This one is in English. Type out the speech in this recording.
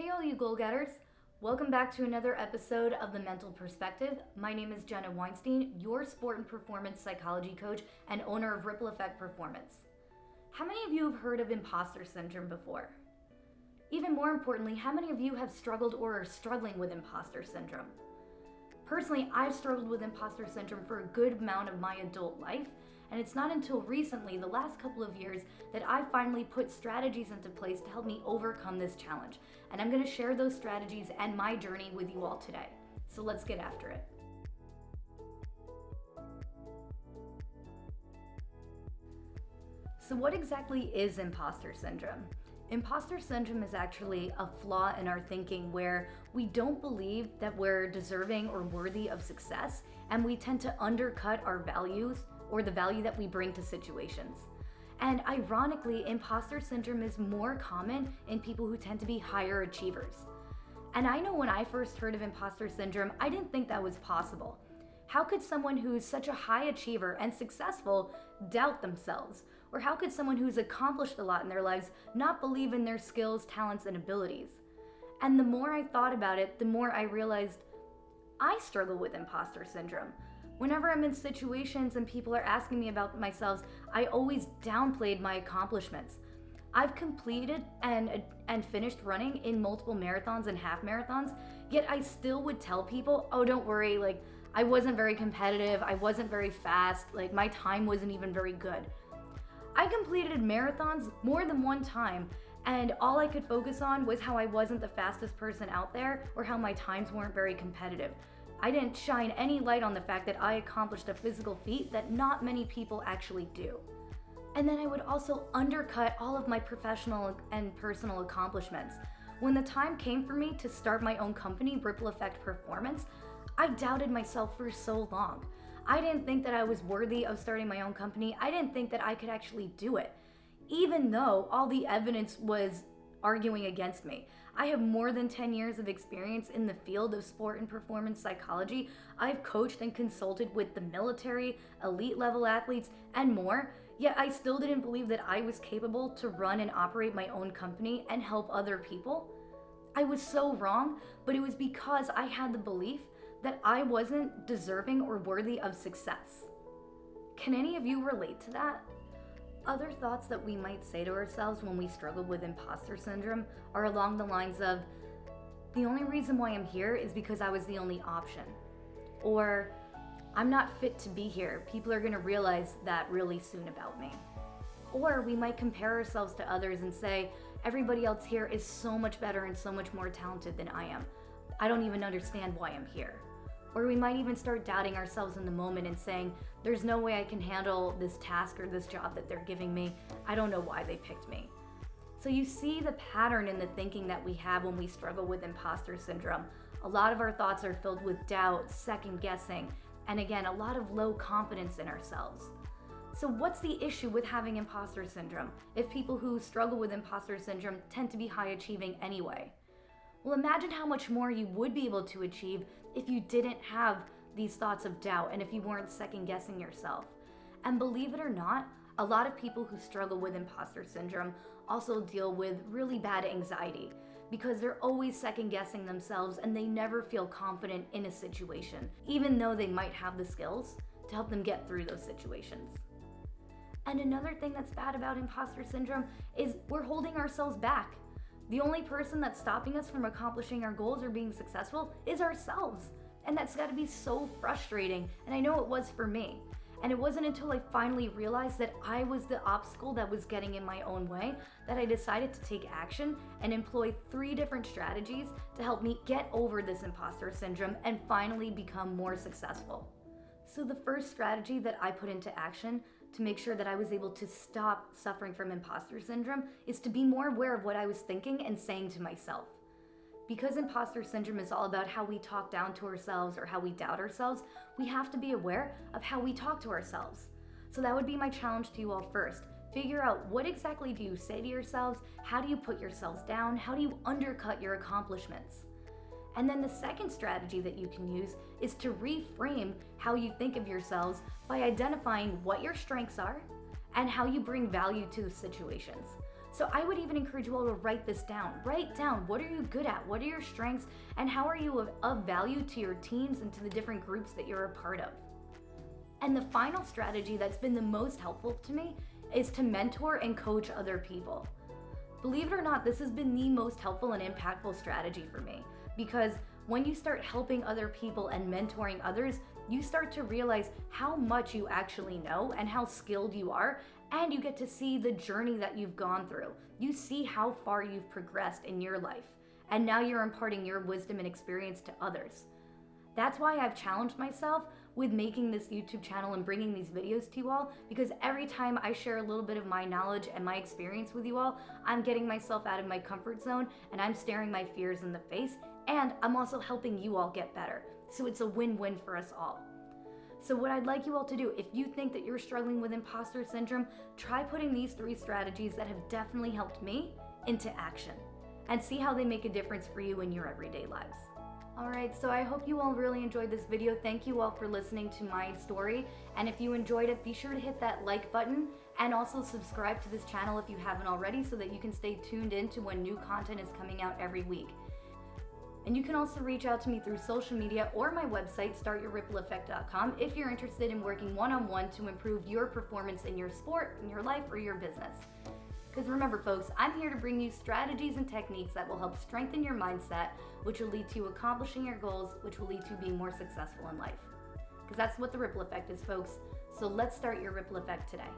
Hey all you goal-getters! Welcome back to another episode of The Mental Perspective. My name is Jenna Weinstein, your sport and performance psychology coach and owner of Ripple Effect Performance. How many of you have heard of imposter syndrome before? Even more importantly, how many of you have struggled or are struggling with imposter syndrome? Personally, I've struggled with imposter syndrome for a good amount of my adult life, and it's not until recently, the last couple of years, that I've finally put strategies into place to help me overcome this challenge. And I'm going to share those strategies and my journey with you all today. So let's get after it. So what exactly is imposter syndrome? Imposter syndrome is actually a flaw in our thinking where we don't believe that we're deserving or worthy of success, and we tend to undercut our values or the value that we bring to situations. And ironically, imposter syndrome is more common in people who tend to be higher achievers. And I know when I first heard of imposter syndrome, I didn't think that was possible. How could someone who's such a high achiever and successful doubt themselves? Or how could someone who's accomplished a lot in their lives not believe in their skills, talents, and abilities? And the more I thought about it, the more I realized I struggle with imposter syndrome. Whenever I'm in situations and people are asking me about myself, I always downplayed my accomplishments. I've completed and finished running in multiple marathons and half marathons, yet I still would tell people, oh, don't worry, I wasn't very competitive, I wasn't very fast, my time wasn't even very good. I completed marathons more than one time, and all I could focus on was how I wasn't the fastest person out there or how my times weren't very competitive. I didn't shine any light on the fact that I accomplished a physical feat that not many people actually do. And then I would also undercut all of my professional and personal accomplishments. When the time came for me to start my own company, Ripple Effect Performance, I doubted myself for so long. I didn't think that I was worthy of starting my own company. I didn't think that I could actually do it, even though all the evidence was arguing against me. I have more than 10 years of experience in the field of sport and performance psychology. I've coached and consulted with the military, elite level athletes, and more, yet I still didn't believe that I was capable to run and operate my own company and help other people. I was so wrong, but it was because I had the belief that I wasn't deserving or worthy of success. Can any of you relate to that? Other thoughts that we might say to ourselves when we struggle with imposter syndrome are along the lines of, the only reason why I'm here is because I was the only option. Or, I'm not fit to be here. People are gonna realize that really soon about me. Or we might compare ourselves to others and say, everybody else here is so much better and so much more talented than I am. I don't even understand why I'm here. Or we might even start doubting ourselves in the moment and saying, there's no way I can handle this task or this job that they're giving me. I don't know why they picked me. So you see the pattern in the thinking that we have when we struggle with imposter syndrome. A lot of our thoughts are filled with doubt, second guessing, and again, a lot of low confidence in ourselves. So what's the issue with having imposter syndrome if people who struggle with imposter syndrome tend to be high achieving anyway? Well, imagine how much more you would be able to achieve if you didn't have these thoughts of doubt and if you weren't second guessing yourself. And believe it or not, a lot of people who struggle with imposter syndrome also deal with really bad anxiety because they're always second guessing themselves and they never feel confident in a situation, even though they might have the skills to help them get through those situations. And another thing that's bad about imposter syndrome is we're holding ourselves back. The only person that's stopping us from accomplishing our goals or being successful is ourselves. And that's gotta be so frustrating. And I know it was for me. And it wasn't until I finally realized that I was the obstacle that was getting in my own way that I decided to take action and employ 3 different strategies to help me get over this imposter syndrome and finally become more successful. So the first strategy that I put into action to make sure that I was able to stop suffering from imposter syndrome is to be more aware of what I was thinking and saying to myself. Because imposter syndrome is all about how we talk down to ourselves or how we doubt ourselves, we have to be aware of how we talk to ourselves. So that would be my challenge to you all first. Figure out what exactly do you say to yourselves, how do you put yourselves down, how do you undercut your accomplishments? And then the second strategy that you can use is to reframe how you think of yourselves by identifying what your strengths are and how you bring value to the situations. So I would even encourage you all to write this down. Write down, what are you good at? What are your strengths? And how are you of value to your teams and to the different groups that you're a part of? And the final strategy that's been the most helpful to me is to mentor and coach other people. Believe it or not, this has been the most helpful and impactful strategy for me, because when you start helping other people and mentoring others, you start to realize how much you actually know and how skilled you are, and you get to see the journey that you've gone through. You see how far you've progressed in your life, and now you're imparting your wisdom and experience to others. That's why I've challenged myself with making this YouTube channel and bringing these videos to you all, because every time I share a little bit of my knowledge and my experience with you all, I'm getting myself out of my comfort zone and I'm staring my fears in the face, and I'm also helping you all get better. So it's a win-win for us all. So what I'd like you all to do, if you think that you're struggling with imposter syndrome, try putting these 3 strategies that have definitely helped me into action and see how they make a difference for you in your everyday lives. Alright, so I hope you all really enjoyed this video. Thank you all for listening to my story. And if you enjoyed it, be sure to hit that like button and also subscribe to this channel if you haven't already, so that you can stay tuned in to when new content is coming out every week. And you can also reach out to me through social media or my website, startyourrippleeffect.com, if you're interested in working one-on-one to improve your performance in your sport, in your life, or your business. Because remember folks, I'm here to bring you strategies and techniques that will help strengthen your mindset, which will lead to you accomplishing your goals, which will lead to you being more successful in life. Because that's what the ripple effect is, folks. So let's start your ripple effect today.